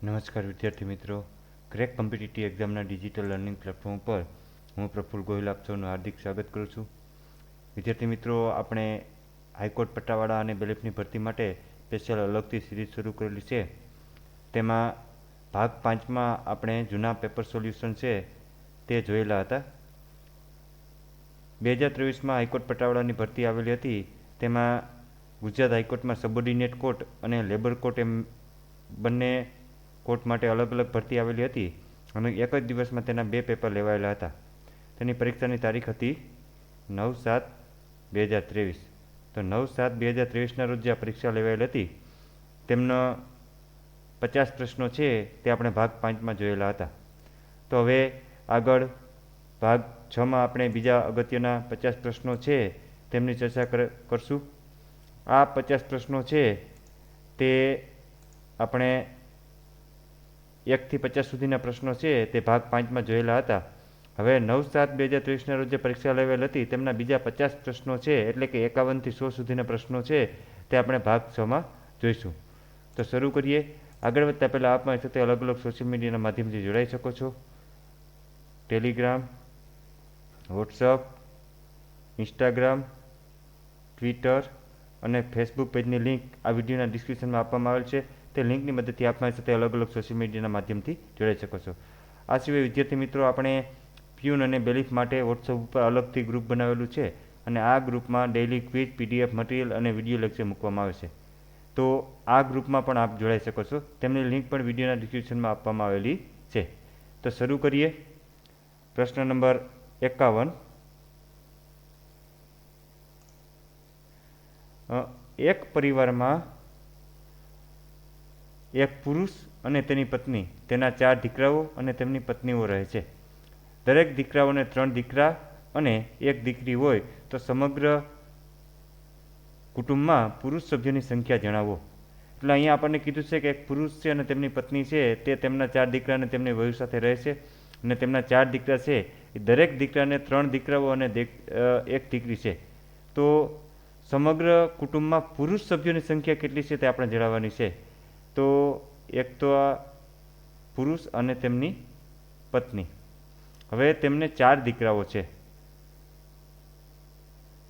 નમસ્કાર વિદ્યાર્થી મિત્રો, ક્રેક કોમ્પિટિટિવ એક્ઝામના ડિજિટલ લર્નિંગ પ્લેટફોર્મ પર હું પ્રફુલ્લ ગોહિલ આપ સૌનું હાર્દિક સ્વાગત કરું છું. વિદ્યાર્થી મિત્રો, આપણે હાઈકોર્ટ પટ્ટાવાળા અને બેલીફની ભરતી માટે સ્પેશિયલ અલગથી સિરીઝ શરૂ કરેલી છે. તેમાં ભાગ 5માં આપણે જૂના પેપર સોલ્યુશન છે તે જોયેલા હતા. 2023માં હાઈકોર્ટ પટ્ટાવાળાની ભરતી આવેલી હતી. તેમાં ગુજરાત હાઈકોર્ટમાં સબઓર્ડિનેટ કોર્ટ અને લેબર કોર્ટ એમ બંને કોર્ટ માટે અલગ અલગ ભરતી આવેલી હતી અને એક જ દિવસમાં તેના 2 પેપર લેવાયેલા હતા. તેની પરીક્ષાની તારીખ હતી 9/7/2023. તો 9/7/2023ના રોજ જે આ પરીક્ષા લેવાયેલી હતી તેમનો 50 પ્રશ્નો છે તે આપણે ભાગ 5માં જોયેલા હતા. તો હવે આગળ ભાગ 6માં આપણે બીજા અગત્યના 50 પ્રશ્નો છે તેમની ચર્ચા કરશું. આ 50 પ્રશ્નો છે તે આપણે 1 થી 50 સુધીના પ્રશ્નો છે તે ભાગ 5માં જોયેલા હતા. હવે 9/7/2023ના રોજ જે પરીક્ષા લેવાયેલ હતી તેમના બીજા 50 પ્રશ્નો છે એટલે કે 51 થી 100 સુધીના પ્રશ્નો છે તે આપણે ભાગ 6માં જોઈશું. તો શરૂ કરીએ. આગળ વધતા પહેલાં આપ મારી સાથે અલગ અલગ સોશિયલ મીડિયાના માધ્યમથી જોડાઈ શકો છો. ટેલિગ્રામ, વોટ્સઅપ, ઇન્સ્ટાગ્રામ, ટ્વિટર અને ફેસબુક પેજની લિંક આ વિડીયોના ડિસ્ક્રિપ્શનમાં આપવામાં આવેલ છે. તે લિંકની મદદથી આપ મારી સાથે અલગ અલગ સોશિયલ મીડિયાના માધ્યમથી જોડાઈ શકો છો. આ સિવાય વિદ્યાર્થી મિત્રો, આપણે પ્યુન અને બેલીફ માટે વોટ્સઅપ ઉપર અલગથી ગ્રુપ બનાવેલું છે અને આ ગ્રુપમાં ડેઇલી ક્વિઝ, પીડીએફ મટીરિયલ અને વિડીયો લેક્ચર મૂકવામાં આવે છે. તો આ ગ્રુપમાં પણ આપ જોડાઈ શકો છો. તેમની લિંક પણ વિડીયોના ડિસ્ક્રિપ્શનમાં આપવામાં આવેલી છે. તો શરૂ કરીએ. પ્રશ્ન નંબર 51. એક પરિવારમાં એક પુરુષ અને તેની પત્ની, તેના 4 દીકરાઓ અને તેમની પત્નીઓ રહે છે. દરેક દીકરાઓને 3 દીકરા અને 1 દીકરી હોય તો સમગ્ર કુટુંબમાં પુરુષ સભ્યોની સંખ્યા જણાવો. એટલે અહીંયા આપણને કીધું છે કે એક પુરુષ છે અને તેમની પત્ની છે તે તેમના 4 દીકરા અને તેમની વહુ સાથે રહે છે અને તેમના 4 દીકરા છે એ દરેક દીકરાને 3 દીકરાઓ અને 1 દીકરી છે. તો સમગ્ર કુટુંબમાં પુરુષ સભ્યોની સંખ્યા કેટલી છે તે આપણે જણાવવાની છે. તો એક તો આ પુરુષ અને તેમની પત્ની. હવે તેમને 4 દીકરાઓ છે.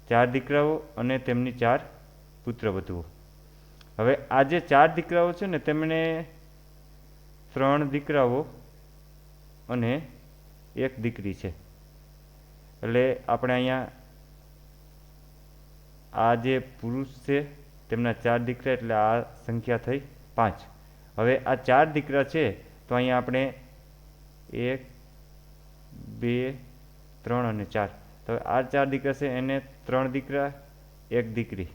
4 દીકરાઓ અને તેમની 4 પુત્રવધુઓ. હવે આ જે 4 દીકરાઓ છે ને તેમને 3 દીકરાઓ અને 1 દીકરી છે. એટલે આપણે અહીંયા આ જે પુરુષ છે તેમના 4 દીકરા એટલે આ સંખ્યા થઈ 5. હવે આ 4 દીકરા છે તો અહીંયા આપણે 1, 2, 3 અને 4. તો આ 4 દીકરા છે એને 3 દીકરા 1 દીકરી,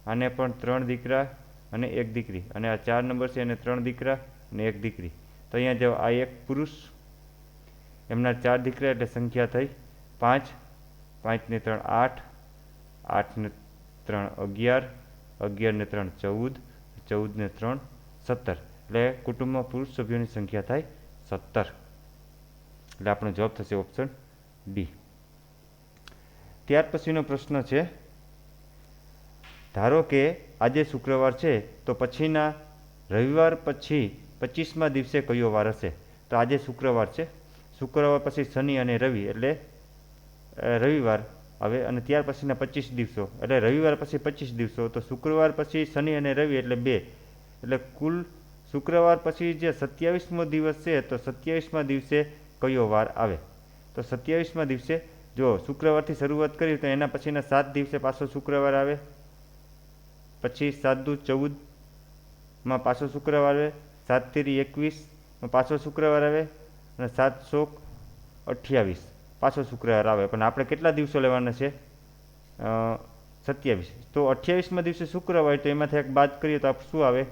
આને પણ 3 દીકરા અને 1 દીકરી, અને આ 4 નંબર છે એને 3 દીકરા અને 1 દીકરી. તો અહીંયા જો આ 1 પુરુષ, એમના 4 દીકરા એટલે સંખ્યા થઈ 5. 5 ને 3 8, 8 ને 3 11, 11 ને 3 14, 14 ને 3 17. એટલે કુટુંબમાં પુરુષ સભ્યોની સંખ્યા થાય 17. એટલે આપણો જવાબ થશે ઓપ્શન ડી. ત્યાર પછીનો પ્રશ્ન છે, ધારો કે આજે શુક્રવાર છે તો પછીના રવિવાર પછી 25મા દિવસે કયો વાર હશે? તો આજે શુક્રવાર છે. શુક્રવાર પછી શનિ અને રવિ એટલે રવિવાર આવે અને ત્યાર પછીના 25 દિવસો એટલે રવિવાર પછી 25 દિવસો. તો શુક્રવાર પછી શનિ અને રવિ એટલે 2. એટલે કુલ શુક્રવાર પછી જે 27મો દિવસ છે તો 27મા દિવસે કયો વાર આવે? તો 27મા દિવસે જો શુક્રવારથી શરૂઆત કરી તો એના પછીના 7 દિવસે પાછો શુક્રવાર આવે. પછી 7 દુ 14માં પાછો શુક્રવાર આવે. 7 તેરી 21માં પાછો શુક્રવાર આવે અને 7 ચોક 28 પાછો શુક્રવાર આવે. પણ આપણે કેટલા દિવસો લેવાના છે? 27. તો 28મા દિવસે શુક્રવાર તો એમાંથી એક બાદ કરીએ તો શું આવે?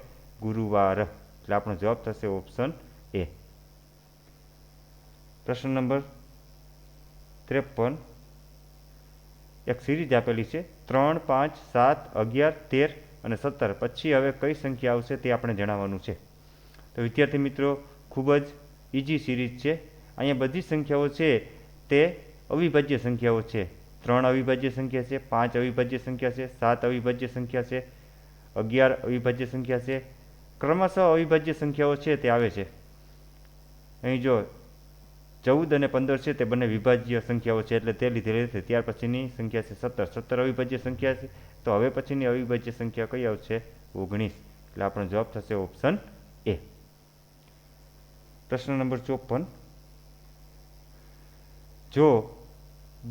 ગુરુવાર. એટલે આપણો જવાબ થશે ઓપ્શન એ. પ્રશ્ન નંબર 53. એક સિરીઝ આપેલી છે 3, 5, 7, 11, 13 અને 17. પછી હવે કઈ સંખ્યા આવશે તે આપણે જણાવવાનું છે. તો વિદ્યાર્થી મિત્રો, ખૂબ જ ઇઝી સિરીઝ છે. અહીંયા બધી સંખ્યાઓ છે તે અવિભાજ્ય સંખ્યાઓ છે. 3 અવિભાજ્ય સંખ્યા છે, 5 અવિભાજ્ય સંખ્યા છે, 7 અવિભાજ્ય સંખ્યા છે, 11 અવિભાજ્ય સંખ્યા છે, ક્રમશઃ અવિભાજ્ય સંખ્યાઓ છે તે આવે છે. અહીં જો 14 અને 15 છે તે બંને વિભાજ્ય સંખ્યાઓ છે એટલે તે લીધેલી છે. ત્યાર પછીની સંખ્યા છે 17. 17 અવિભાજ્ય સંખ્યા છે. તો હવે પછીની અવિભાજ્ય સંખ્યા કઈ આવશે? 19. એટલે આપણો જવાબ થશે ઓપ્શન એ. પ્રશ્ન નંબર 54. જો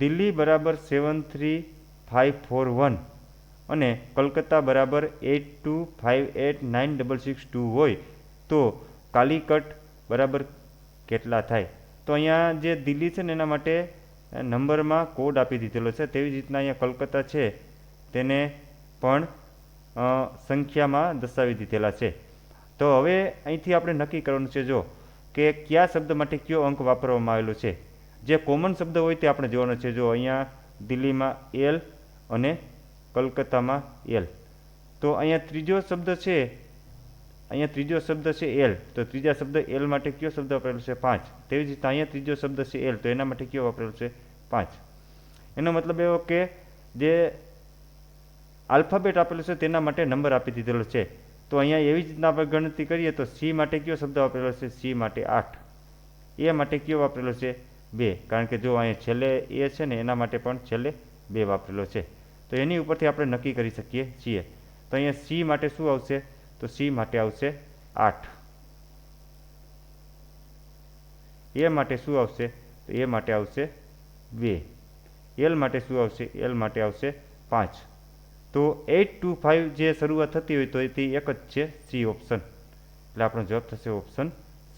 દિલ્હી બરાબર 73,541 અને કલકત્તા બરાબર 82589662 હોય તો કાલિકટ બરાબર કેટલા થાય? તો અહીંયા જે દિલ્હી છે ને એના માટે નંબરમાં કોડ આપી દીધેલો છે. તેવી જ રીતના અહીંયા કલકત્તા છે તેને પણ સંખ્યામાં દર્શાવી દીધેલા છે. તો હવે અહીંથી આપણે નક્કી કરવાનું છે જો કે કયા શબ્દ માટે કયો અંક વાપરવામાં આવેલો છે. જે કોમન શબ્દ હોય તે આપણે જોવાનો છે. જો અહીંયા દિલ્હીમાં એલ અને કલકત્તામાં એલ. તો અહીંયા ત્રીજો શબ્દ છે એલ. તો ત્રીજા શબ્દ એલ માટે કયો શબ્દ વાપરેલો છે? 5. તેવી જ રીતે અહીંયા ત્રીજો શબ્દ છે એલ. તો એના માટે કયો વાપરેલો છે? 5. એનો મતલબ એવો કે જે આલ્ફાબેટ આપેલો છે તેના માટે નંબર આપી દીધેલો છે. તો અહીંયા એવી જ રીતના આપણે ગણતરી કરીએ તો સી માટે કયો શબ્દ વાપરેલો છે? સી માટે 8. એ માટે કયો વાપરેલો છે? 2. કારણ કે જો અહીંયા છેલ્લે એ છે ને એના માટે પણ છેલ્લે 2 વાપરેલો છે. તો એની ઉપરથી આપણે નક્કી કરી શકીએ છીએ. તો અહીંયા સી માટે શું આવશે? તો સી માટે આવશે 8. એ માટે શું આવશે? તો એ માટે આવશે 2. એલ માટે શું આવશે? એલ માટે આવશે 5. તો 825 જે શરૂઆત થતી હોય તો તે એક જ છે સી ઓપ્શન. એટલે આપણો જવાબ થશે ઓપ્શન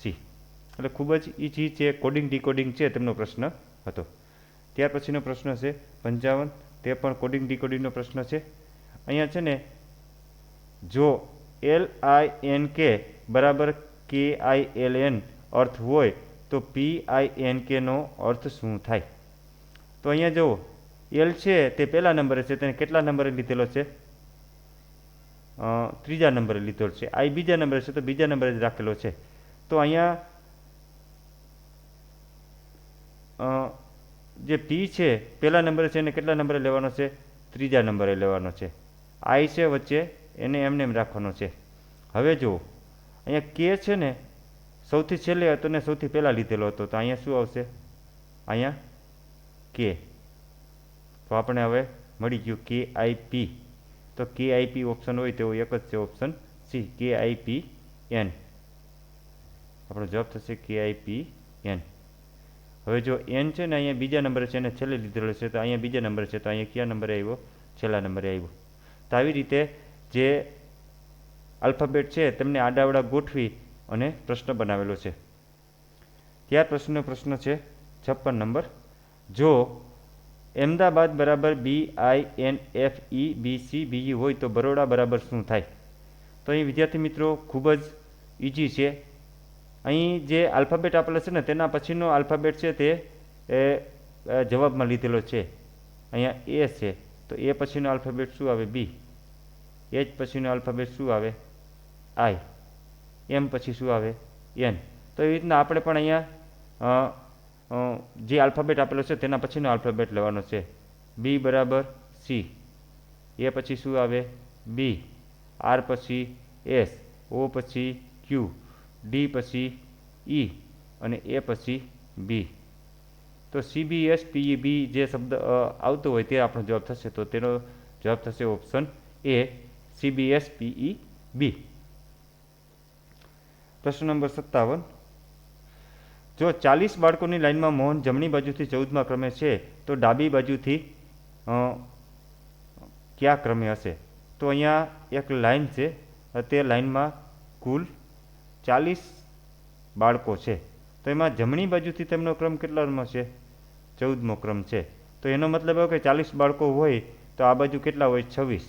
સી. એટલે ખૂબ જ ઇઝી છે. કોડિંગ ડીકોડિંગ છે તેમનો પ્રશ્ન હતો. ત્યાર પછીનો પ્રશ્ન છે 55. તે પણ કોડિંગ ડીકોડિંગનો પ્રશ્ન છે. અહીંયા છે ને જો LINK બરાબર KILN અર્થ હોય તો PINK નો અર્થ શું થાય? તો અહીંયા જુઓ એલ છે તે પહેલા નંબરે છે તેને કેટલા નંબરે લીધેલો છે? ત્રીજા નંબરે લીધેલો છે. આઈ બીજા નંબરે છે તો બીજા નંબરે જ રાખેલો છે. તો અહીંયા જે પી છે પહેલા નંબરે છે એને કેટલા નંબરે લેવાનો છે? ત્રીજા નંબરે લેવાનો છે. આઈ છે વચ્ચે એને એમને એમ રાખવાનો છે. હવે જુઓ અહીંયા કે છે ને સૌથી છેલ્લે હતો ને સૌથી પહેલાં લીધેલો હતો. તો અહીંયા શું આવશે? અહીંયા કે. તો આપણે હવે મળી ગયું KIP. તો KIP ઓપ્શન હોય તેવો એક જ છે ઓપ્શન સી. KIPN. આપણો જવાબ થશે KIPN. હવે જો એન છે ને અહીંયા બીજા નંબરે છે એને છેલ્લે લીધેલો છે તો અહીંયા બીજા નંબરે છે તો અહીંયા કયા નંબરે આવ્યો? છેલ્લા નંબરે આવ્યો. તો આવી રીતે જે આલ્ફાબેટ છે તેમને આડાવડા ગોઠવી અને પ્રશ્ન બનાવેલો છે. ત્યાર પછીનો પ્રશ્ન છે 56 નંબર. જો અમદાવાદ બરાબર BINFEBCBE હોય તો બરોડા બરાબર શું થાય? તો અહીં વિદ્યાર્થી મિત્રો ખૂબ જ ઇઝી છે. અહીં જે આલ્ફાબેટ આપેલો છે ને તેના પછીનો આલ્ફાબેટ છે તે જવાબમાં લીધેલો છે. અહીંયા એ છે તો એ પછીનો આલ્ફાબેટ શું આવે? બી. એ જ પછીનો આલ્ફાબેટ શું આવે? આઈ. એમ પછી શું આવે? એન. તો એવી રીતના આપણે પણ અહીંયા જે આલ્ફાબેટ આપેલો છે તેના પછીનો આલ્ફાબેટ લેવાનો છે. બી બરાબર સી. એ પછી શું આવે? બી. આર પછી એસ. ઓ પછી ક્યુ. ડી પછી ઈ અને એ પછી બી. તો CBSPEB જે શબ્દ આવતો હોય તે આપણો જવાબ થશે. તો તેનો જવાબ થશે ઓપ્શન એ CBSPEB. પ્રશ્ન નંબર 57. જો 40 બાળકોની લાઇનમાં મોહન જમણી બાજુથી 14મા ક્રમે છે તો ડાબી બાજુથી કયા ક્રમે હશે? તો અહીંયા એક લાઇન છે તે લાઇનમાં કુલ 40 બાળકો છે. તો એમાં જમણી બાજુથી તેમનો ક્રમ કેટલામાં છે? 14મો ક્રમ છે. તો એનો મતલબ એવો કે 40 બાળકો હોય તો આ બાજુ કેટલા હોય? 26.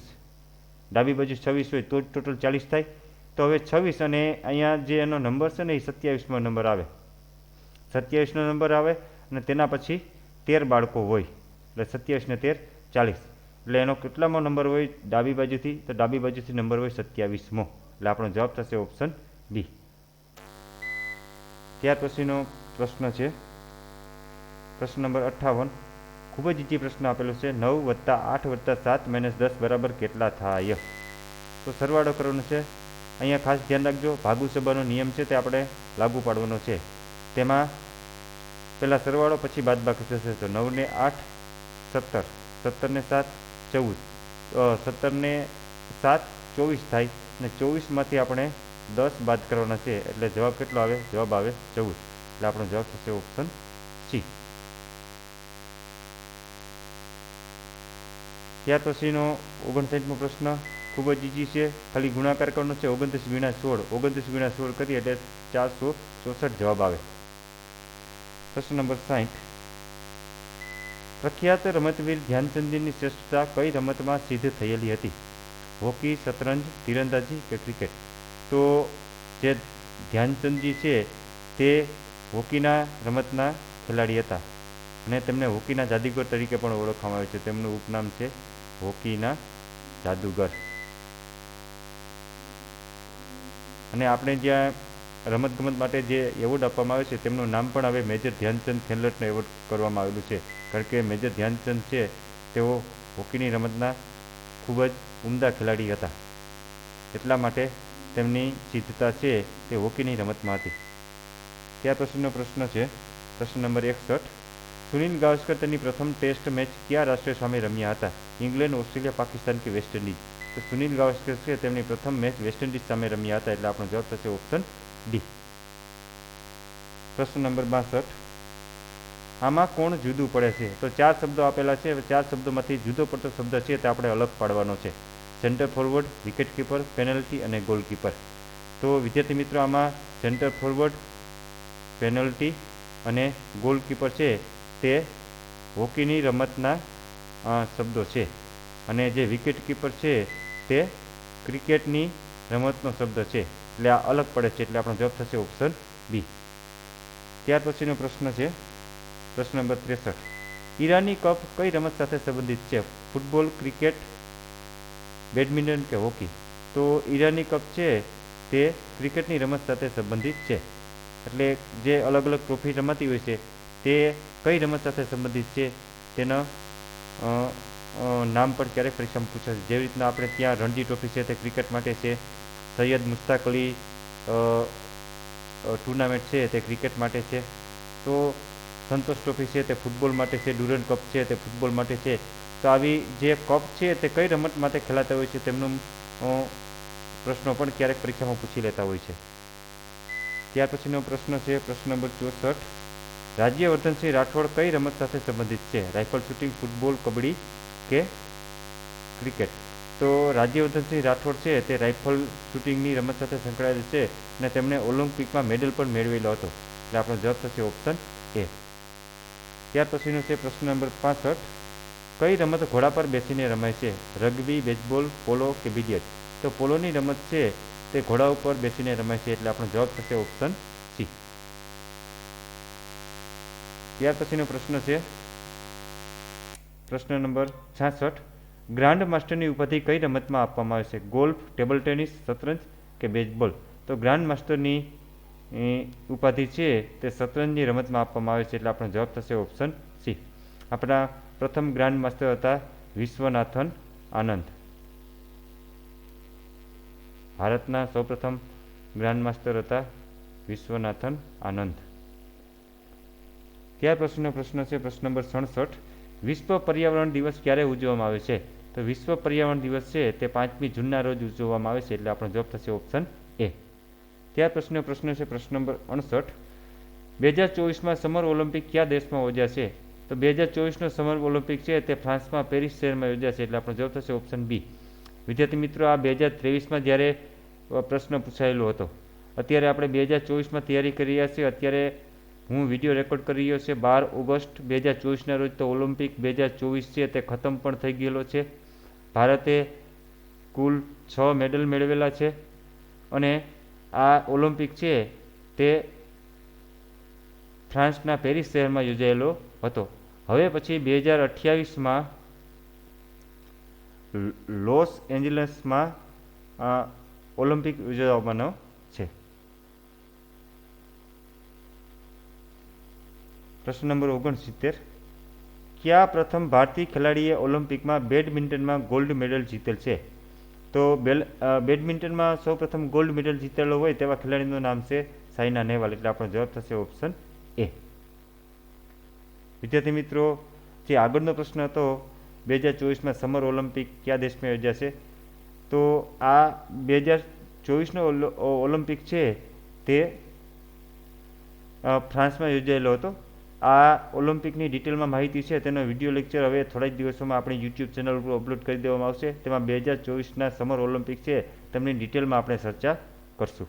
ડાબી બાજુ 26 હોય તો જ ટોટલ 40 થાય. તો હવે 26 અને અહીંયા જે એનો નંબર છે ને એ 27મો નંબર આવે. 27નો નંબર આવે અને તેના પછી 13 બાળકો હોય એટલે 27 ને 13 40. એટલે એનો કેટલામો નંબર હોય ડાબી બાજુથી? તો ડાબી બાજુથી નંબર હોય 27મો. એટલે આપણો જવાબ થશે ઓપ્શન બી. ત્યાર પછીનો પ્રશ્ન છે પ્રશ્ન નંબર 58. ખૂબ જ ઈજી પ્રશ્ન આપેલો છે. 9 + 8 + 7 - 10 બરાબર કેટલા થાય? તો સરવાળો કરવાનો છે. અહીંયા ખાસ ધ્યાન રાખજો, ભાગુ સભાનો નિયમ છે તે આપણે લાગુ પાડવાનો છે. તેમાં પહેલાં સરવાળો પછી બાદબાકી થશે. તો 9 ને 8 17, 17 ને 7 14, 17 ને 7 24 થાય અને 24માંથી આપણે 10 બાદ કરવાના છે. એટલે જવાબ કેટલો આવે? જવાબ આવે 14. એટલે આપણો જવાબ થશે ઓપ્શન સી. ત્યાર પછીનો 59મો પ્રશ્ન ખૂબ જ ઈઝી છે. ખાલી ગુણાકાર કરવાનો છે. 29 ગુણ્યા 16, 29 ગુણ્યા 16 કરીએ એટલે 464 જવાબ આવે. પ્રશ્ન નંબર 60. પ્રખ્યાત રમતવીર ધ્યાનચંદજીની શ્રેષ્ઠતા કઈ રમતમાં સિદ્ધ થયેલી હતી? હોકી, શતરંજ, તીરંદાજી કે ક્રિકેટ? તો જે ધ્યાનચંદજી છે તે હોકીના રમતના ખેલાડી હતા અને તેમને હોકીના જાદુગર તરીકે પણ ઓળખવામાં આવે છે. તેમનું ઉપનામ છે હોકીના જાદુગર. અને આપણે જ્યાં રમતગમત માટે જે એવોર્ડ આપવામાં આવે છે તેમનું નામ પણ હવે મેજર ધ્યાનચંદ ખેલરત્ન એવોર્ડ કરવામાં આવેલું છે. કારણ કે મેજર ધ્યાનચંદ છે તેઓ હોકીની રમતના ખૂબ જ ઉમદા ખેલાડી હતા. એટલા માટે તેમની સિદ્ધતા છે તે હોકીની રમતમાં હતી. ત્યાર પછીનો પ્રશ્ન છે પ્રશ્ન નંબર 61. સુનિલ ગાવસ્કર તેની પ્રથમ ટેસ્ટ મેચ કયા રાષ્ટ્ર સામે રમ્યા હતા? ઇંગ્લેન્ડ, ઓસ્ટ્રેલિયા, પાકિસ્તાન કે વેસ્ટ ઇન્ડિઝ? તો સુનિલ ગાવસ્કર છે તેમની પ્રથમ મેચ વેસ્ટ ઇન્ડિઝ સામે રમ્યા હતા. એટલે આપણો જવાબ થશે ઓપ્શન ડી. પ્રશ્ન નંબર 62. આમાં કોણ જુદું પડે છે? તો 4 શબ્દો આપેલા છે. 4 શબ્દોમાંથી જુદો પડતો શબ્દ છે તે આપણે અલગ પાડવાનો છે. Centre forward, wicket keeper, penalty અને ગોલકીપર. તો વિદ્યાર્થી મિત્રો આમાં સેન્ટર ફોરવર્ડ, પેનલ્ટી અને ગોલકીપર છે તે હોકીની રમતના શબ્દો છે અને જે વિકેટ કીપર છે તે ક્રિકેટની રમતનો શબ્દ છે. એટલે આ અલગ પડે છે. એટલે આપણો જવાબ થશે ઓપ્શન બી. ત્યાર પછીનો પ્રશ્ન છે પ્રશ્ન નંબર 63. ઈરાની કપ કઈ રમત સાથે સંબંધિત છે? ફૂટબોલ, ક્રિકેટ, બેડમિન્ટન કે હોકી? તો ઈરાની કપ છે તે ક્રિકેટની રમત સાથે સંબંધિત છે. એટલે જે અલગ અલગ ટ્રોફી રમાતી હોય છે તે કઈ રમત સાથે સંબંધિત છે તેના નામ પણ ક્યારેક પરીક્ષામાં પૂછાશે. જેવી રીતના આપણે ત્યાં રણજી ટ્રોફી છે તે ક્રિકેટ માટે છે, સૈયદ મુશ્તાક અલી ટુર્નામેન્ટ છે તે ક્રિકેટ માટે છે, તો સંતોષ ટ્રોફી છે તે ફૂટબોલ માટે છે, ડુરન કપ છે તે ફૂટબોલ માટે છે. તો આવી જે કપ છે તે કઈ રમત માટે ખેલાતા હોય છે તેમનો પ્રશ્નો પણ ક્યારેક પરીક્ષામાં પૂછી લેતા હોય છે. ત્યાર પછીનો પ્રશ્ન છે પ્રશ્ન નંબર 64. રાજ્યવર્ધનસિંહ રાઠોડ કઈ રમત સાથે સંબંધિત છે? રાઇફલ શૂટિંગ, ફૂટબોલ, કબડ્ડી કે ક્રિકેટ? તો રાજ્યવર્ધનસિંહ રાઠોડ છે તે રાઇફલ શૂટિંગની રમત સાથે સંકળાયેલ છે અને તેમણે ઓલિમ્પિકમાં મેડલ પણ મેળવેલો હતો. એટલે આપણો જવાબ થશે ઓપ્શન એ. ત્યાર પછીનો છે પ્રશ્ન નંબર 65. કઈ રમત ઘોડા પર બેસીને રમાય છે? રગ્બી, બેઝબોલ, પોલો કે બિલિયર્ડ? તો પોલોની રમત છે તે ઘોડા ઉપર બેસીને રમાય છે. એટલે આપણો જવાબ થશે ઓપ્શન સી. ત્યાર પછીનો પ્રશ્ન છે પ્રશ્ન નંબર 66. ગ્રાન્ડ માસ્ટરની ઉપાધિ કઈ રમતમાં આપવામાં આવે છે? ગોલ્ફ, ટેબલ ટેનિસ, શતરંજ કે બેઝબોલ? તો ગ્રાન્ડ માસ્ટરની ઉપાધિ છે તે શતરંજની રમતમાં આપવામાં આવે છે. એટલે આપણો જવાબ થશે ઓપ્શન સી. આપણા પ્રથમ ગ્રાન્ડ માસ્ટર હતા વિશ્વનાથન આનંદ. ભારતના સૌપ્રથમ ગ્રાન્ડ માસ્ટર હતા વિશ્વનાથન આનંદ. ત્યાર પછીનો પ્રશ્ન છે પ્રશ્ન નંબર 67. વિશ્વ પર્યાવરણ દિવસ ક્યારે ઉજવવામાં આવે છે? તો વિશ્વ પર્યાવરણ દિવસ છે તે 5મી જૂનના રોજ ઉજવવામાં આવે છે. એટલે આપણો જવાબ થશે ઓપ્શન એ. ત્યાર પછીનો પ્રશ્ન છે પ્રશ્ન નંબર 68. 2024માં સમર ઓલિમ્પિક કયા દેશમાં યોજાશે? તો 2024નો સમર ઓલિમ્પિક છે તે ફ્રાન્સમાં પેરિસ શહેરમાં યોજાશે. એટલે આપણો જવાબ થશે ઓપ્શન બી. વિદ્યાર્થી મિત્રો આ 2023માં જ્યારે પ્રશ્ન પૂછાયેલો હતો. અત્યારે આપણે 2024માં તૈયારી કરી રહ્યા છીએ. અત્યારે હું વિડીયો રેકોર્ડ કરી રહ્યો છે 12 ઓગસ્ટ 2024ના રોજ. તો ઓલિમ્પિક 2024 છે તે ખતમ પણ થઈ ગયેલો છે. ભારતે કુલ 6 મેડલ મેળવેલા છે અને આ ઓલિમ્પિક છે તે ફ્રાન્સના પેરિસ શહેરમાં યોજાયેલો હતો. હવે પછી 2028માં લોસ એન્જલસમાં ઓલિમ્પિક યોજવાનો છે. પ્રશ્ન નંબર 69. કયા પ્રથમ ભારતીય ખેલાડીએ ઓલિમ્પિકમાં બેડમિન્ટનમાં ગોલ્ડ મેડલ જીતેલ છે? તો બેડમિન્ટનમાં સૌપ્રથમ ગોલ્ડ મેડલ જીતેલો હોય તેવા ખેલાડીનું નામ છે સાયના નહેવાલ, એટલે આપણો જવાબ થશે ઓપ્શન એ. વિદ્યાર્થી મિત્રો, જે આગળનો પ્રશ્ન હતો 2024માં સમર ઓલિમ્પિક કયા દેશમાં યોજાશે? તો આ 2024નો ઓલિમ્પિક છે તે ફ્રાન્સમાં યોજાયેલો હતો. આ ઓલિમ્પિકની ડિટેલમાં માહિતી છે તેનો વિડીયો લેક્ચર હવે થોડા જ દિવસોમાં આપણી યુટ્યુબ ચેનલ ઉપર અપલોડ કરી દેવામાં આવશે. તેમાં 2024ના સમર ઓલિમ્પિક છે તેમની ડિટેલમાં આપણે ચર્ચા કરશું.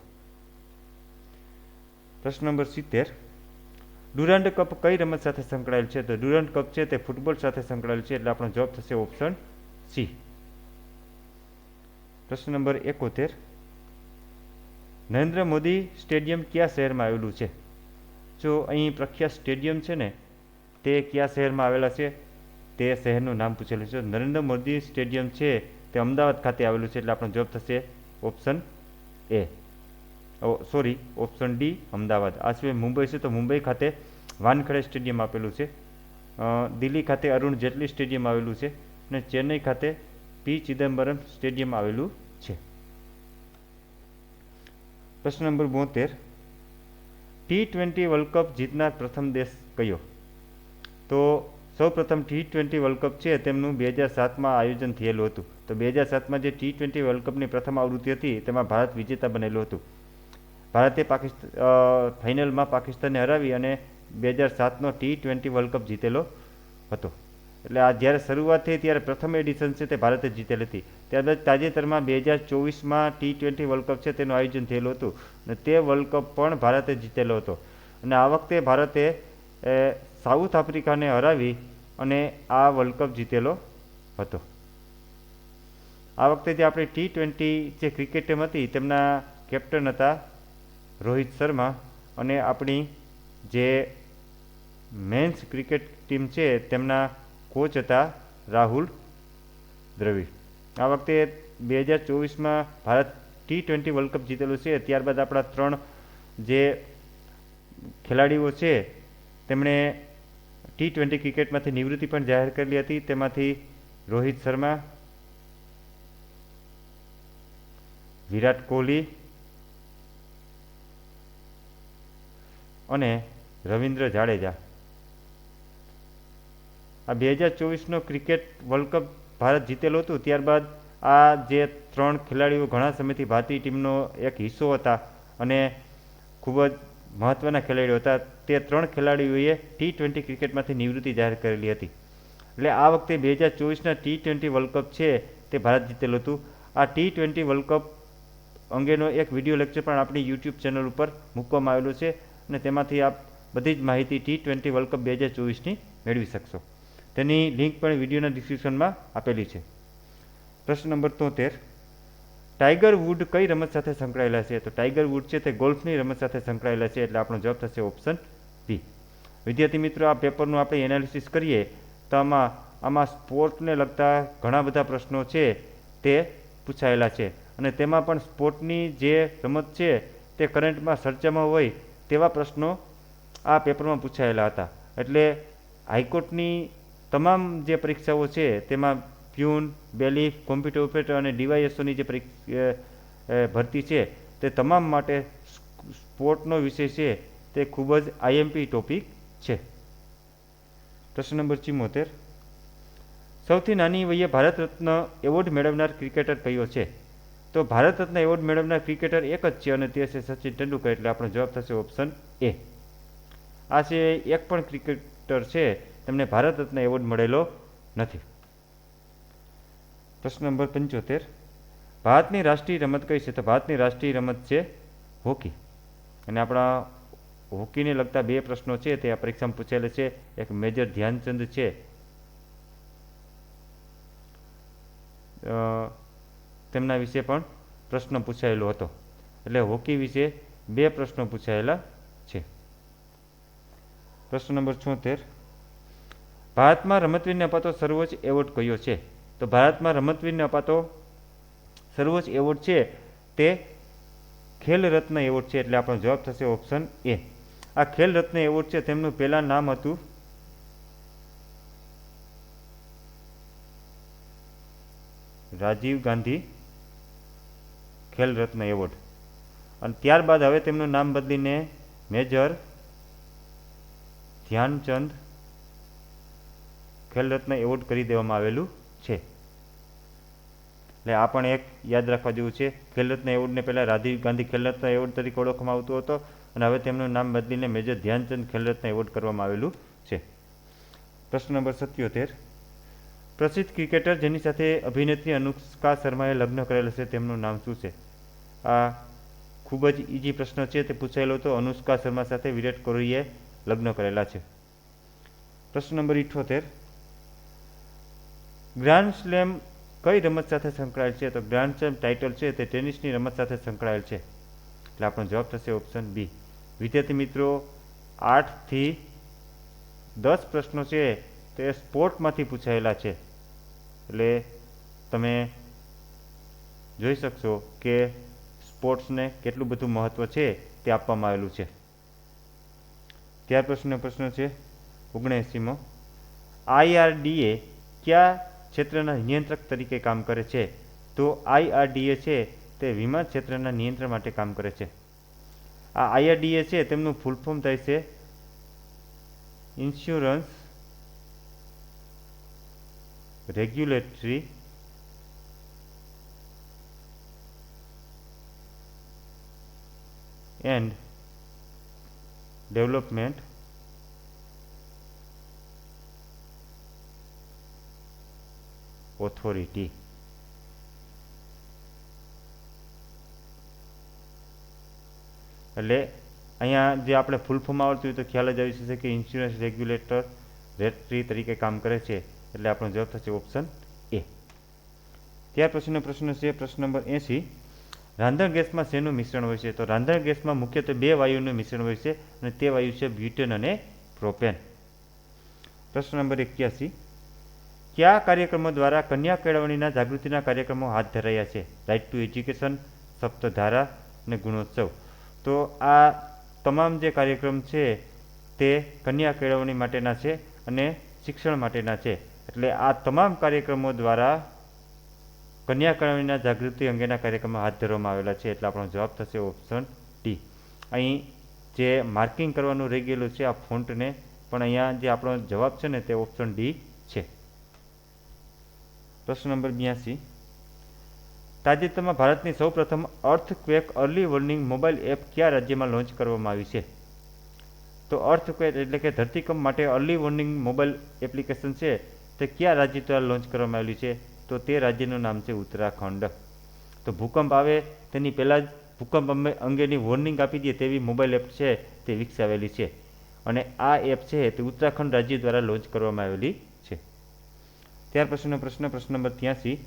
પ્રશ્ન નંબર 70, ડુરાન્ડ કપ કઈ રમત સાથે સંકળાયેલ છે? તો ડુરાન્ડ કપ છે તે ફૂટબોલ સાથે સંકળાયેલ છે, એટલે આપણો જવાબ થશે ઓપ્શન સી. પ્રશ્ન નંબર 71, નરેન્દ્ર મોદી સ્ટેડિયમ કયા શહેરમાં આવેલું છે? જો અહીં પ્રખ્યાત સ્ટેડિયમ છે ને તે કયા શહેરમાં આવેલા છે તે શહેરનું નામ પૂછેલું છે. નરેન્દ્ર મોદી સ્ટેડિયમ છે તે અમદાવાદ ખાતે આવેલું છે, એટલે આપણો જવાબ થશે option A. Option D Ahmedabad. આ સિવાય મુંબઈ છે તો મુંબઈ ખાતે વાનખેડે સ્ટેડિયમ આપેલું છે. દિલ્હી ખાતે અરુણ જેટલી સ્ટેડિયમ આવેલું છે અને ચેન્નઈ ખાતે પી ચિદમ્બરમ સ્ટેડિયમ આવેલું છે. પ્રશ્ન નંબર 72, T20 વર્લ્ડ કપ જીતનાર પ્રથમ દેશ કયો? તો સૌપ્રથમ T20 વર્લ્ડ કપ છે તેમનું 2007માં આયોજન થયેલું હતું. તો 2007માં જે T20 વર્લ્ડ કપની પ્રથમ આવૃત્તિ હતી તેમાં ભારત વિજેતા બનેલું હતું. ભારતે ફાઇનલમાં પાકિસ્તાનને હરાવી અને 2007નો T20 વર્લ્ડ કપ જીતેલો હતો. એટલે આ જ્યારે શરૂઆત થઈ ત્યારે પ્રથમ એડિશન છે તે ભારતે જીતેલ હતી. ત્યારબાદ તાજેતરમાં 2024માં T20 વર્લ્ડ કપ છે તેનું આયોજન થયેલું હતું અને તે વર્લ્ડ કપ પણ ભારતે જીતેલો હતો. અને આ વખતે ભારતે સાઉથ આફ્રિકાને હરાવી અને આ વર્લ્ડ કપ જીતેલો હતો. આ વખતે જે આપણી T20 જે ક્રિકેટ ટીમ હતી તેમના કેપ્ટન હતા રોહિત શર્મા અને આપણી જે મેન્સ ક્રિકેટ ટીમ છે તેમના કોચ હતા રાહુલ દ્રવિડ. આ વખતે 2024માં ભારત T20 વર્લ્ડ કપ જીતેલું છે. ત્યારબાદ આપણા 3 જે ખેલાડીઓ છે તેમણે T20 ક્રિકેટમાંથી નિવૃત્તિ પણ જાહેર કરેલી હતી. તેમાંથી રોહિત શર્મા, વિરાટ કોહલી અને રવિન્દ્ર જાડેજા. આ 2024નો ક્રિકેટ વર્લ્ડ કપ ભારત જીતેલું હતું. ત્યારબાદ આ જે 3 ખેલાડીઓ ઘણા સમયથી ભારતીય ટીમનો એક હિસ્સો હતા અને ખૂબ જ મહત્ત્વના ખેલાડીઓ હતા, તે 3 ખેલાડીઓએ T20 ક્રિકેટમાંથી નિવૃત્તિ જાહેર કરેલી હતી. એટલે આ વખતે 2024ના T20 વર્લ્ડ કપ છે તે ભારત જીતેલું હતું. આ T20 વર્લ્ડ કપ અંગેનો એક વિડીયો લેક્ચર પણ આપણી યુટ્યુબ ચેનલ ઉપર મૂકવામાં આવેલો છે અને તેમાંથી આપ બધી જ માહિતી T20 વર્લ્ડ કપ 2024ની મેળવી શકશો. તેની લિંક પણ વિડીયોના ડિસ્ક્રિપ્શનમાં આપેલી છે. પ્રશ્ન નંબર 73, ટાઈગર વુડ કઈ રમત સાથે સંકળાયેલા છે? તો ટાઈગર વુડ છે તે ગોલ્ફની રમત સાથે સંકળાયેલા છે, એટલે આપણો જવાબ થશે ઓપ્શન બી. વિદ્યાર્થી મિત્રો, આ પેપરનું આપણે એનાલિસિસ કરીએ તો આમાં સ્પોર્ટને લગતા ઘણા બધા પ્રશ્નો છે તે પૂછાયેલા છે અને તેમાં પણ સ્પોર્ટની જે રમત છે તે કરંટમાં ચર્ચામાં હોય તેવા પ્રશ્નો આ પેપરમાં પૂછાયેલા હતા. એટલે હાઈકોર્ટની તમામ જે પરીક્ષાઓ છે તેમાં પ્યુન, બેલીફ, કોમ્પ્યુટર ઓપરેટર અને ડીવાયએસઓની જે ભરતી છે તે તમામ માટે સ્પોર્ટનો વિષય છે તે ખૂબ જ આઈએમપી ટોપિક છે. પ્રશ્ન નંબર 74, સૌથી નાની વયે ભારત રત્ન એવોર્ડ મેળવનાર ક્રિકેટર કયો છે? તો ભારત રત્ન એવોર્ડ મેળવનાર ક્રિકેટર એક જ છે અને તે છે સચિન તેંડુલકર, એટલે આપણો જવાબ થશે ઓપ્શન એ. આ સિવાય એક પણ ક્રિકેટર છે તેમને ભારત રત્ન એવોર્ડ મળેલો નથી. પ્રશ્ન નંબર 75, ભારતની રાષ્ટ્રીય રમત કઈ છે? તો ભારતની રાષ્ટ્રીય રમત છે હોકી. અને આપણા હોકીને લગતા 2 પ્રશ્નો છે તે આ પરીક્ષામાં પૂછેલા છે. એક મેજર ધ્યાનચંદ છે તેમના વિશે પણ પ્રશ્ન પૂછાયેલો હતો. એટલે હોકી વિશે 2 પ્રશ્નો પૂછાયેલા છે. પ્રશ્ન નંબર 76, ભારતમાં રમતવીરને અપાતો સર્વોચ્ચ એવોર્ડ કયો છે? તો ભારતમાં રમતવીરને અપાતો સર્વોચ્ચ એવોર્ડ છે તે ખેલ રત્ન એવોર્ડ છે, એટલે આપણો જવાબ થશે ઓપ્શન એ. આ ખેલ રત્ન એવોર્ડ છે તેમનું પહેલા નામ હતું રાજીવ ગાંધી ખેલ રત્ન એવોર્ડ. અને ત્યારબાદ હવે તેમનું નામ બદલીને મેજર ધ્યાનચંદ ખેલ રત્ન એવોર્ડ કરી દેવામાં આવેલું છે. એટલે આ પણ એક યાદ રાખવા જેવું છે. ખેલ રત્ન એવોર્ડને પહેલાં રાજીવ ગાંધી ખેલ રત્ન એવોર્ડ તરીકે ઓળખવામાં આવતો હતો અને હવે તેમનું નામ બદલીને મેજર ધ્યાનચંદ ખેલ રત્ન એવોર્ડ કરવામાં આવેલું છે. પ્રશ્ન નંબર 77. પ્રસિદ્ધ ક્રિકેટર જેની સાથે અભિનેત્રી અનુષ્કા શર્માએ લગ્ન કરેલ છે તેમનું નામ શું છે? આ ખૂબ જ ઇઝી પ્રશ્ન છે. તે પૂછાયેલો હતો. અનુષ્કા શર્મા સાથે વિરાટ કોહલીએ લગ્ન કરેલા છે. પ્રશ્ન નંબર 78. ગ્રાન્ડ સ્લેમ કઈ રમત સાથે સંકળાયેલ છે? તો ગ્રાન્ડ સ્લેમ ટાઇટલ છે તે ટેનિસની રમત સાથે સંકળાયેલ છે. એટલે આપણો જવાબ થશે ઓપ્શન બી. વિદ્યાર્થી મિત્રો, 8 થી 10 પ્રશ્નો છે તે સ્પોર્ટમાંથી પૂછાયેલા છે. એટલે તમે જોઈ શકશો કે સ્પોર્ટ્સને કેટલું બધું મહત્ત્વ છે તે આપવામાં આવેલું છે. ત્યાર પ્રશ્ન છે 79મો. IRDA કયા ક્ષેત્રના નિયંત્રક તરીકે કામ કરે છે? તો IRDA છે તે વિમાન ક્ષેત્રના નિયંત્રણ માટે કામ કરે છે. આ IRDA છે તેમનું ફૂલ ફોર્મ થાય છે insurance regulatory and development authority. એટલે અહીંયા જે આપણે ફૂલ ફોર્મ આવડતું હોય તો ખ્યાલ જ આવી જશે કે ઇન્સ્યોરન્સ રેગ્યુલેટરી તરીકે કામ કરે છે. એટલે આપણો જવાબ થશે ઓપ્શન એ. ત્યાર પછીનો પ્રશ્ન છે પ્રશ્ન નંબર 80. રાંધણ ગેસમાં શેનું મિશ્રણ હોય છે? તો રાંધણ ગેસમાં મુખ્યત્વે 2 વાયુનું મિશ્રણ હોય છે અને તે વાયુ છે બ્યુટેન અને પ્રોપેન. પ્રશ્ન નંબર 81. કયા કાર્યક્રમો દ્વારા કન્યા કેળવણીના જાગૃતિના કાર્યક્રમો હાથ ધરાયા છે? રાઇટ ટુ એજ્યુકેશન, સપ્તધારા અને ગુણોત્સવ. તો આ તમામ જે કાર્યક્રમ છે તે કન્યા કેળવણી માટેના છે અને શિક્ષણ માટેના છે. એટલે આ તમામ કાર્યક્રમો દ્વારા કન્યા કેળવણીના જાગૃતિ અંગેના કાર્યક્રમો હાથ ધરવામાં આવેલા છે. એટલે આપણો જવાબ થશે ઓપ્શન ડી. અહીં જે માર્કિંગ કરવાનું રહી ગયેલું છે આ ફોન્ટને, પણ અહીંયા જે આપણો જવાબ છે ને તે ઓપ્શન ડી છે. પ્રશ્ન નંબર 82. તાજેતરમાં ભારતની સૌપ્રથમ earthquake early warning mobile app કયા રાજ્યમાં લોન્ચ કરવામાં આવી છે? તો અર્થક્વેક એટલે કે ધરતીકંપ માટે અર્લી વોર્નિંગ મોબાઈલ એપ્લિકેશન છે તે કયા રાજ્ય દ્વારા લોન્ચ કરવામાં આવેલી છે? તો તે રાજ્યનું નામ છે ઉત્તરાખંડ. તો ભૂકંપ આવે તેની પહેલાં જ ભૂકંપ અંગેની વોર્નિંગ આપી દે તેવી મોબાઈલ એપ છે તે વિકસાવેલી છે અને આ એપ છે તે ઉત્તરાખંડ રાજ્ય દ્વારા લોન્ચ કરવામાં આવેલી છે. ત્યાર પછીનો પ્રશ્ન નંબર 83.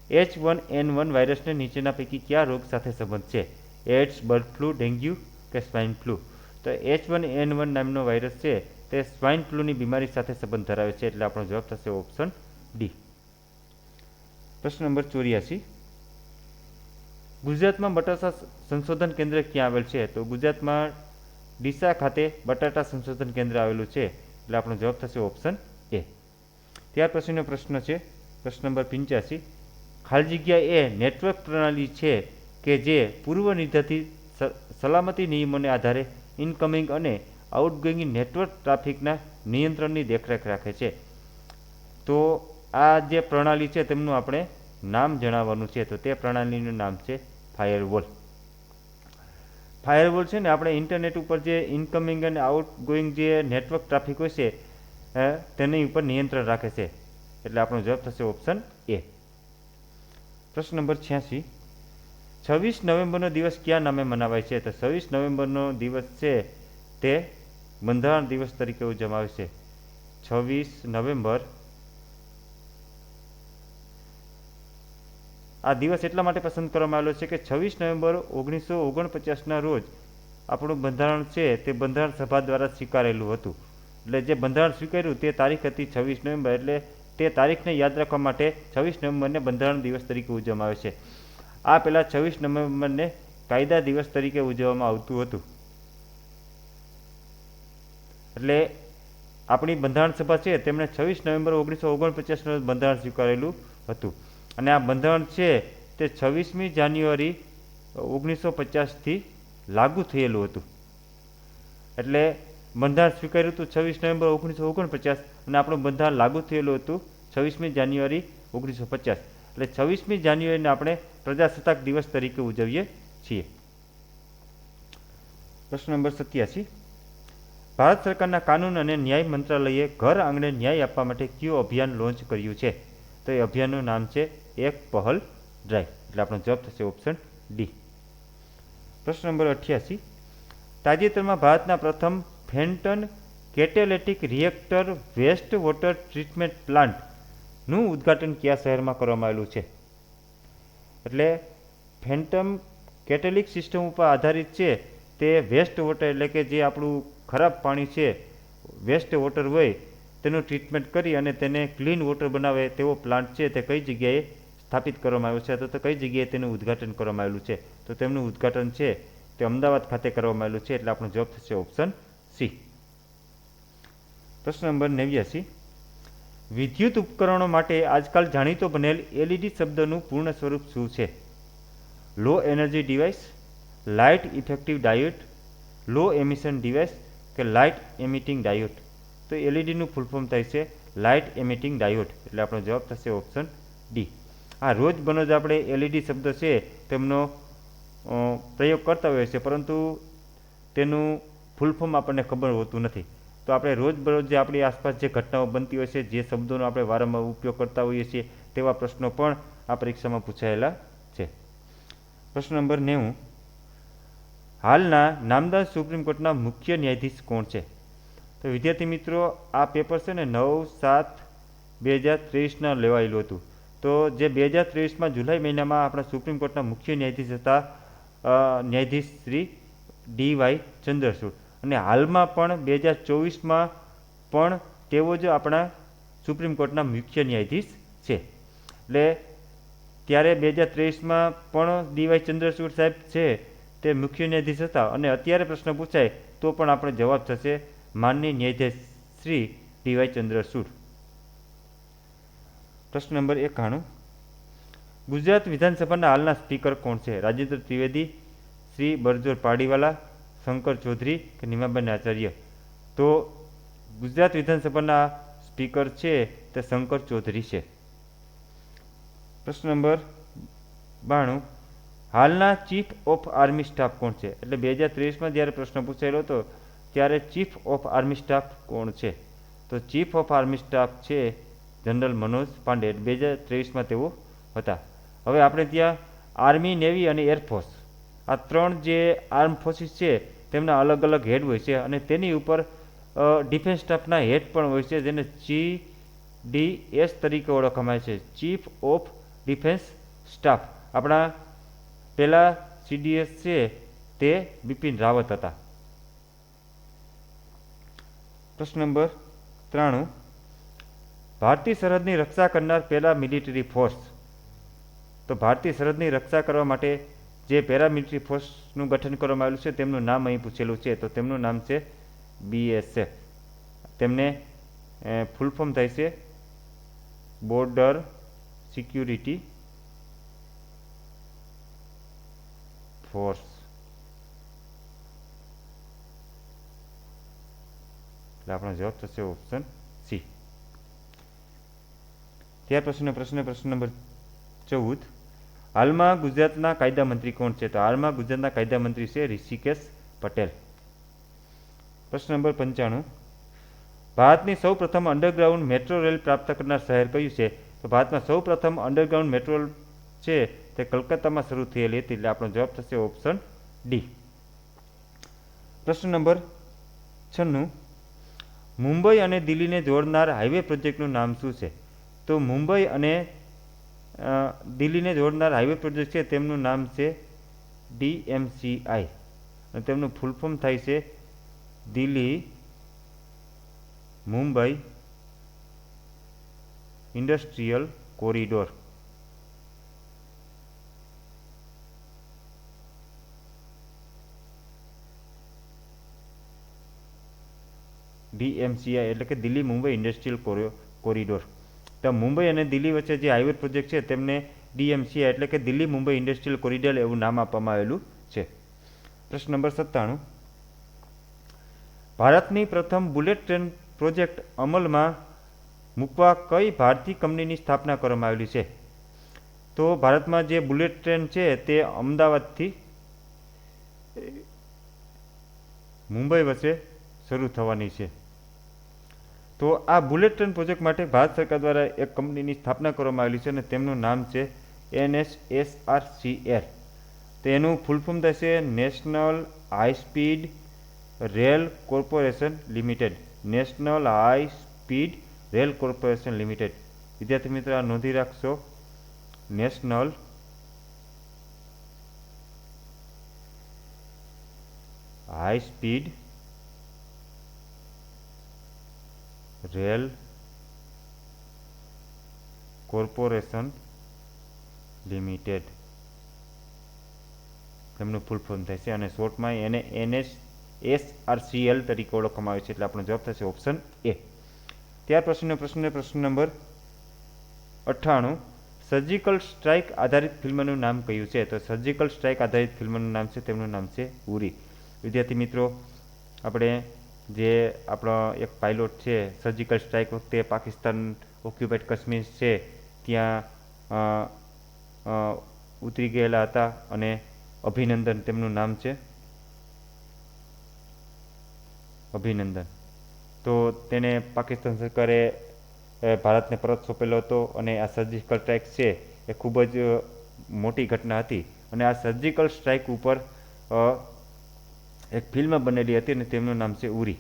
H1N1 વાયરસને નીચેના પૈકી કયા રોગ સાથે સંબંધ છે? એડ્સ, બર્ડ ફ્લૂ, ડેન્ગ્યુ કે સ્વાઇન ફ્લૂ? તો H1N1 નામનો વાયરસ છે તે સ્વાઇન ફ્લૂની બીમારી સાથે સંબંધ ધરાવે છે. એટલે આપણો જવાબ થશે ઓપ્શન ડી. પ્રશ્ન નંબર 84. ગુજરાતમાં બટાટા સંશોધન કેન્દ્ર ક્યાં આવેલ છે? તો ગુજરાતમાં ડીસા ખાતે બટાટા સંશોધન કેન્દ્ર આવેલું છે. એટલે આપણો જવાબ થશે ઓપ્શન એ. ત્યાર પછીનો પ્રશ્ન છે પ્રશ્ન નંબર 85. ખાલી જગ્યા એ નેટવર્ક પ્રણાલી છે કે જે પૂર્વ નિર્ધારિત સલામતી નિયમોને આધારે ઇનકમિંગ અને આઉટગોઈંગ નેટવર્ક ટ્રાફિકના નિયંત્રણની દેખરેખ રાખે છે. તો આ જે પ્રણાલી છે તેમનું આપણે નામ જણાવવાનું છે. તો તે પ્રણાલીનું નામ છે ફાયરવોલ. ફાયરવોલ છે ને આપણે ઇન્ટરનેટ ઉપર જે ઇનકમિંગ અને આઉટગોઈંગ જે નેટવર્ક ટ્રાફિક હોય છે તેની ઉપર નિયંત્રણ રાખે છે. એટલે આપણો જવાબ થશે ઓપ્શન એ. પ્રશ્ન નંબર 86. 26 નવેમ્બરનો દિવસ કયા નામે મનાવાય છે? તો 26 નવેમ્બરનો દિવસ છે તે બંધારણ દિવસ તરીકે ઉજવવામાં આવે છે. 26 નવેમ્બર આ દિવસ એટલા માટે પસંદ કરવામાં આવેલો છે કે 26 નવેમ્બર 1949ના રોજ આપણું બંધારણ છે તે બંધારણ સભા દ્વારા સ્વીકારેલું હતું. એટલે જે બંધારણ સ્વીકાર્યું તે તારીખ હતી 26 નવેમ્બર. એટલે તે તારીખને યાદ રાખવા માટે 26 નવેમ્બરને બંધારણ દિવસ તરીકે ઉજવવામાં આવે છે. આ પહેલાં 26 નવેમ્બરને કાયદા દિવસ તરીકે ઉજવવામાં આવતું હતું. એટલે આપણી બંધારણ સભા છે તેમણે 26 નવેમ્બર 1949 બંધારણ સ્વીકારેલું હતું અને આ બંધારણ છે તે 26મી જાન્યુઆરી 1950થી લાગુ થયેલું હતું. એટલે બંધારણ સ્વીકાર્યું હતું 26 નવેમ્બર 1949 અને આપણું બંધારણ લાગુ થયેલું હતું 26મી જાન્યુઆરી 1950. એટલે 26મી જાન્યુઆરીને આપણે પ્રજાસત્તાક દિવસ તરીકે ઉજવીએ છીએ. પ્રશ્ન નંબર 87. ભારત સરકારના કાનૂન અને ન્યાય મંત્રાલયે ઘર આંગણે ન્યાય આપવા માટે કયું અભિયાન લોન્ચ કર્યું છે? તો એ અભિયાનનું નામ છે એક પહેલ ડ્રાઈવ. એટલે આપણો જવાબ થશે ઓપ્શન ડી. પ્રશ્ન નંબર 88. તાજેતરમાં ભારતના પ્રથમ ફેન્ટન કેટેલિટિક રિએક્ટર વેસ્ટ વોટર ટ્રીટમેન્ટ પ્લાન્ટનું ઉદ્ઘાટન કયા શહેરમાં કરવામાં આવેલું છે? એટલે ફેન્ટમ કેટેલિક સિસ્ટમ ઉપર આધારિત છે તે વેસ્ટ વોટર એટલે કે જે આપણું ખરાબ પાણી છે, વેસ્ટ વોટર હોય તેનું ટ્રીટમેન્ટ કરી અને તેને ક્લીન વોટર બનાવે તેવો પ્લાન્ટ છે તે કઈ જગ્યાએ સ્થાપિત કરવામાં આવ્યો છે, તો કઈ જગ્યાએ તેનું ઉદ્ઘાટન કરવામાં આવેલું છે? તો તેમનું ઉદ્ઘાટન છે તે અમદાવાદ ખાતે કરવામાં આવેલું છે. એટલે આપણો જવાબ થશે ઓપ્શન સી. પ્રશ્ન નંબર 89. વિદ્યુત ઉપકરણો માટે આજકાલ જાણીતો બનેલ એલઈડી શબ્દનું પૂર્ણ સ્વરૂપ શું છે? Low energy device, light effective diode, low emission device કે લાઇટ એમિટિંગ ડાયોડ? તો એલઈડીનું ફૂલ ફોર્મ થાય છે લાઇટ એમિટિંગ ડાયોડ. એટલે આપણો જવાબ થશે ઓપ્શન ડી. આ રોજબરોજ આપણે એલઈડી શબ્દ છે તેમનો પ્રયોગ કરતા હોઈએ છીએ, પરંતુ તેનું ફૂલ ફોર્મ આપણને ખબર હોતું નથી. તો આપણે રોજબરોજ જે આપણી આસપાસ જે ઘટનાઓ બનતી હોય છે, જે શબ્દોનો આપણે વારંવાર ઉપયોગ કરતા હોઈએ છીએ, તેવા પ્રશ્નો પણ આ પરીક્ષામાં પૂછાયેલા છે. પ્રશ્ન નંબર 90. હાલના નામદાર સુપ્રીમ કોર્ટના મુખ્ય ન્યાયાધીશ કોણ છે? તો વિદ્યાર્થી મિત્રો, આ પેપર છે ને 9/7/2023 લેવાયેલું હતું. તો જે 2023માં જુલાઈ મહિનામાં આપણા સુપ્રીમ કોર્ટના મુખ્ય ન્યાયાધીશ હતા ન્યાયાધીશ શ્રી ડી.વાય. ચંદ્રચૂડ. અને હાલમાં પણ 2024માં પણ તેઓ જ આપણા સુપ્રીમ કોર્ટના મુખ્ય ન્યાયાધીશ છે. એટલે ત્યારે 2023માં પણ ડી.વાય. ચંદ્રચૂડ સાહેબ છે તે મુખ્ય ન્યાયાધીશ હતા અને અત્યારે પ્રશ્ન પૂછાય તો પણ આપણે જવાબ થશે માનનીય ન્યાયાધીશ શ્રી ડી.વાય. ચંદ્રચૂડ. પ્રશ્ન નંબર 91. ગુજરાત વિધાનસભાના હાલના સ્પીકર કોણ છે? રાજેન્દ્ર ત્રિવેદી, શ્રી બરજોર પાડીવાલા, શંકર ચૌધરી કે નિમાબેન આચાર્ય? તો ગુજરાત વિધાનસભાના સ્પીકર છે તે શંકર ચૌધરી છે. પ્રશ્ન નંબર 92. હાલના ચીફ ઓફ આર્મી સ્ટાફ કોણ છે? એટલે 2023માં જ્યારે પ્રશ્ન પૂછાયેલો હતો ત્યારે ચીફ ઓફ આર્મી સ્ટાફ કોણ છે? તો ચીફ ઓફ આર્મી સ્ટાફ છે જનરલ મનોજ પાંડે. 2023માં તેઓ હતા. હવે આપણે ત્યાં આર્મી, નેવી અને એરફોર્સ આ ત્રણ જે આર્મ ફોર્સિસ છે તેમના અલગ અલગ હેડ હોય છે અને તેની ઉપર ડિફેન્સ સ્ટાફના હેડ પણ હોય છે, જેને CDS તરીકે ઓળખવામાં આવે છે, ચીફ ઓફ ડિફેન્સ સ્ટાફ. આપણા પહેલા CDS છે તે બિપિન રાવત હતા. પ્રશ્ન નંબર 93. ભારતીય સરહદની રક્ષા કરનાર પેરામિલિટરી ફોર્સ. તો ભારતીય સરહદની રક્ષા કરવા માટે જે પેરામિલિટરી ફોર્સનું ગઠન કરવામાં આવેલું છે તેમનું નામ અહીં પૂછેલું છે. તો તેમનું નામ છે BSF. તેમને ફૂલ ફોર્મ થાય છે બોર્ડર સિક્યુરિટી ફોર્સ. એટલે આપણો જવાબ થશે ઓપ્શન સી. ત્યાર પછીનો પ્રશ્ન નંબર 14. હાલમાં ગુજરાતના કાયદા મંત્રી કોણ છે? તો હાલમાં ગુજરાતના કાયદા મંત્રી છે ઋષિકેશ પટેલ. પ્રશ્ન નંબર 95. ભારતની સૌ પ્રથમ અંડરગ્રાઉન્ડ મેટ્રો રેલ પ્રાપ્ત કરનાર શહેર કયું છે? તો ભારતમાં સૌ પ્રથમ અંડરગ્રાઉન્ડ મેટ્રો રેલ છે તે કલકત્તામાં શરૂ થયેલી હતી. એટલે આપણો જવાબ થશે ઓપ્શન ડી. પ્રશ્ન નંબર 96. મુંબઈ અને દિલ્હીને જોડનાર હાઈવે પ્રોજેક્ટનું નામ શું છે? તો મુંબઈ અને દિલ્હીને જોડનાર હાઈવે પ્રોજેક્ટ છે તેમનું નામ છે DMCI અને તેમનું ફૂલ ફોર્મ થાય છે Delhi Mumbai industrial corridor. DMCI એટલે કે દિલ્હી મુંબઈ ઇન્ડસ્ટ્રીયલ કોરિડોર. તો મુંબઈ અને દિલ્હી વચ્ચે જે હાઈવે પ્રોજેક્ટ છે તેમને DMCI એટલે કે દિલ્હી મુંબઈ ઇન્ડસ્ટ્રીયલ કોરિડોર એવું નામ આપવામાં આવેલું છે. પ્રશ્ન નંબર 97. ભારતની પ્રથમ બુલેટ ટ્રેન પ્રોજેક્ટ અમલમાં મૂકવા કઈ ભારતીય કંપનીની સ્થાપના કરવામાં આવેલી છે? તો ભારતમાં જે બુલેટ ટ્રેન છે તે અમદાવાદથી મુંબઈ વચ્ચે શરૂ થવાની છે. તો આ બુલેટ ટ્રેન પ્રોજેક્ટ માટે ભારત સરકાર દ્વારા એક કંપનીની સ્થાપના કરવામાં આવેલી છે અને તેમનું નામ છે NSSRCL. તો એનું ફૂલ ફોર્મ થશે national high speed rail corporation limited. National high speed rail corporation limited. વિદ્યાર્થી મિત્રો આ નોંધી રાખશો, national high speed rail corporation limited તેમનું ફૂલ ફોર્મ થશે અને શોર્ટમાં એને NSSRCL તરીકે ઓળખવામાં આવે છે. એટલે આપણો જવાબ થશે ઓપ્શન એ. ત્યાર પછીનો પ્રશ્ન નંબર 98. સર્જિકલ સ્ટ્રાઇક આધારિત ફિલ્મનું નામ કયું છે? તો સર્જિકલ સ્ટ્રાઇક આધારિત ફિલ્મનું નામ છે, તેમનું નામ છે ઉરી. વિદ્યાર્થી મિત્રો, આપણે જે આપણો એક પાયલોટ છે, સર્જિકલ સ્ટ્રાઇક વખતે પાકિસ્તાન ઓક્યુપાઈડ કાશ્મીર છે ત્યાં ઉતરી ગયેલા હતા અને અભિનંદન તેમનું નામ છે, અભિનંદન. તો તેને પાકિસ્તાન સરકારે ભારતને પરત સોંપેલો હતો અને આ સર્જિકલ સ્ટ્રાઇક છે એ ખૂબ જ મોટી ઘટના હતી અને આ સર્જિકલ સ્ટ્રાઇક ઉપર એક ફિલ્મ બનેલી હતી અને તેમનું નામ છે ઉરી.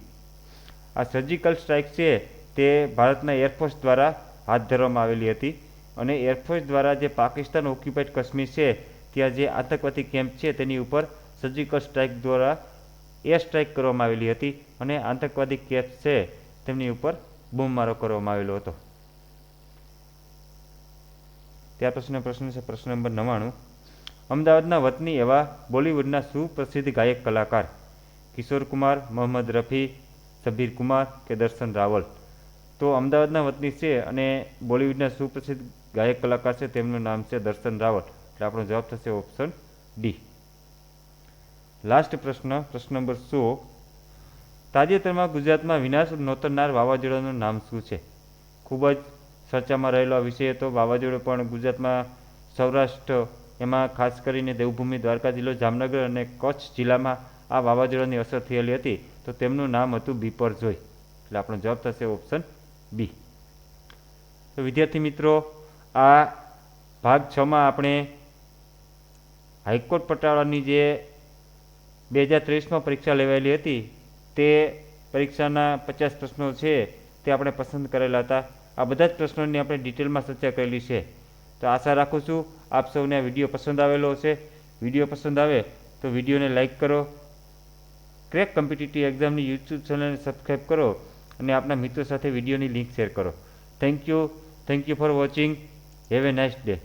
આ સર્જિકલ સ્ટ્રાઇક છે તે ભારતના એરફોર્સ દ્વારા હાથ ધરવામાં આવેલી હતી અને એરફોર્સ દ્વારા જે પાકિસ્તાન ઓક્યુપાઈડ કાશ્મીર છે ત્યાં જે આતંકવાદી કેમ્પ છે તેની ઉપર સર્જિકલ સ્ટ્રાઇક દ્વારા એર સ્ટ્રાઇક કરવામાં આવેલી હતી અને આતંકવાદી કેમ્પ છે તેમની ઉપર બોમ્બમારો કરવામાં આવેલો હતો. ત્યાર પછીનો પ્રશ્ન છે પ્રશ્ન નંબર 99. અમદાવાદના વતની એવા બોલિવૂડના સુપ્રસિદ્ધ ગાયક કલાકાર કિશોર કુમાર, મોહમ્મદ રફી, સબીર કુમાર કે દર્શન રાવલ? તો અમદાવાદના વતની છે અને બોલિવૂડના સુપ્રસિદ્ધ ગાયક કલાકાર છે, તેમનું નામ છે દર્શન રાવલ. એટલે આપણો જવાબ થશે ઓપ્શન ડી. લાસ્ટ પ્રશ્ન નંબર 100. તાજેતરમાં ગુજરાતમાં વિનાશ નોતરનાર વાવાઝોડાનું નામ શું છે? ખૂબ જ ચર્ચામાં રહેલો આ વિષય હતો. વાવાઝોડું પણ ગુજરાતમાં સૌરાષ્ટ્ર, એમાં ખાસ કરીને દેવભૂમિ દ્વારકા જિલ્લો, જામનગર અને કચ્છ જિલ્લામાં આ વાવાઝોડાની અસર થયેલી હતી. તો તેમનું નામ હતું બિપરજોય. એટલે આપણો જવાબ થશે ઓપ્શન બી. તો વિદ્યાર્થી મિત્રો, આ ભાગ 6માં આપણે હાઈકોર્ટ પટાવાળાની જે 2023માં પરીક્ષા લેવાયેલી હતી તે પરીક્ષાના 50 પ્રશ્નો છે તે આપણે પસંદ કરેલા હતા. આ બધા જ પ્રશ્નોની આપણે ડિટેલમાં ચર્ચા કરેલી છે. તો આશા રાખું છું આપ સૌને આ વિડીયો પસંદ આવેલો હશે. વિડીયો પસંદ આવે તો વિડીયોને લાઇક કરો, ક્રેક કોમ્પિટિટિવ એક્ઝામની યુટ્યુબ ચેનલને સબસ્ક્રાઈબ કરો અને આપના મિત્રો સાથે વિડીયોની લિંક શેર કરો. Thank you for watching. Have a nice day.